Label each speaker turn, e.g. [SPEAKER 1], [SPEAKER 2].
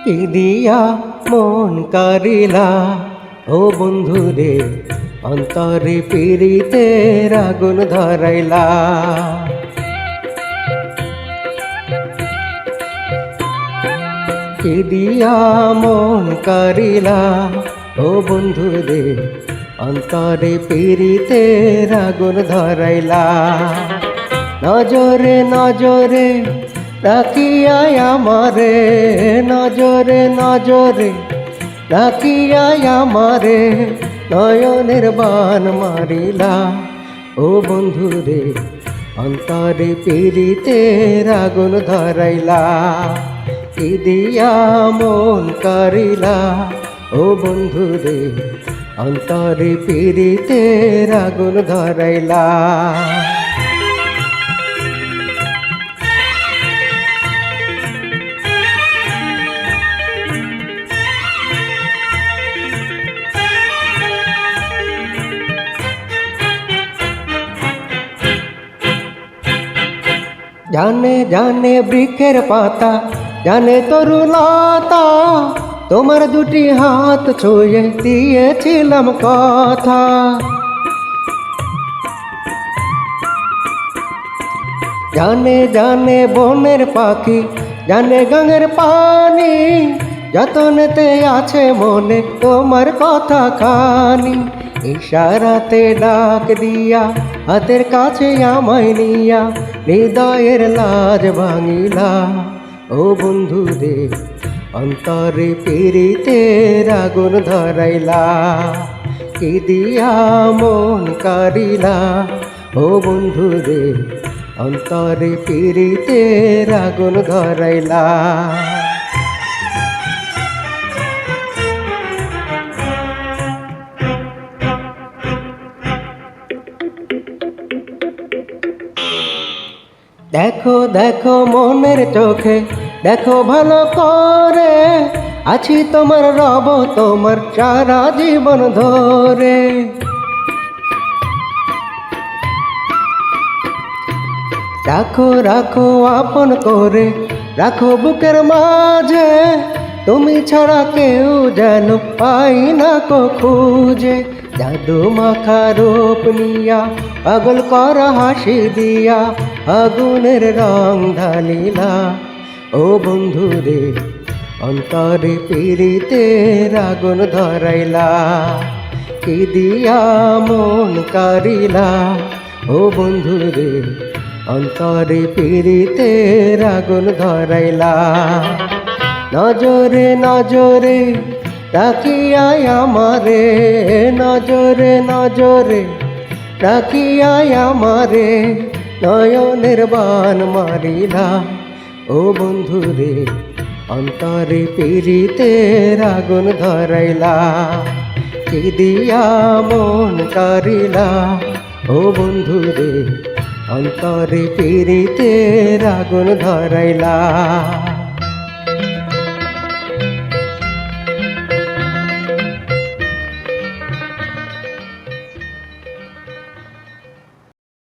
[SPEAKER 1] কি দিয়া মন কারিলা ও বন্ধুরে, অন্তরে পীড়িতের আগুন ধরাইলা। কি দিয়া মন কারিলা ও বন্ধুরে, অন্তরে পীড়িতের আগুন ধরাইলা। নজরে নজরে রাখিয়াই আমারে, নজরে নজরে রাখিয়াই আমারে, নয়নের বান মারিলা ও বন্ধুরে, অন্তরে পীড়িতের আগুন ধরাইলা। কি দিয়া মন কারিলা ও বন্ধুরে, অন্তরে পীড়িতের আগুন ধরাইলা। জানে জানে বৃক্ষের পাতা, জানে তরুলতা, তোমার দুটি হাত ছুঁয়ে দিয়েছিলাম কথা। জানে জানে বনের পাখি, জানে গাঙের পানি, যতনেতে আছে মনে তোমার কথা খানি। ইশারাতে ডাক দিয়া হাতের কাছে আমায় নিয়া, হৃদয়ের লাজ ভাঙিলা ও বন্ধুরে, অন্তরে পীড়িতের আগুন ধরাইলা। কি দিয়া মন কারিলা ও বন্ধুরে, অন্তরে পীড়িতের আগুন ধরাইলা। দেখো দেখো মনের চোখে, দেখো ভালো করে, আছি তোমার রব তোমার সারা জীবন ধরে। রাখো রাখো আপন করে, রাখো বুকের মাঝে, তুমি ছাড়া কেউ যেন পাই না কো খুঁজে। জাদু মাখা রূপ নিয়া, পাগল করা হাসি দিয়া, আগুনের রং ঢালিলা ও বন্ধুরে, অন্তরে পীড়িতের আগুন ধরাইলা। কি দিয়া মন কারিলা ও বন্ধুরে, অন্তরে পীড়িতের আগুন ধরাইলা। নজরে নজরে রাখিয়াই আমারে, নজরে নজরে রাখিয়াই আমারে, নয়নের বান মারিলা ও বন্ধুরে, অন্তরে পীড়িতের আগুন ধরাইলা। কি দিয়া মন কারিলা ও বন্ধুরে, অন্তরে পীড়িতের আগুন ধরাইলা।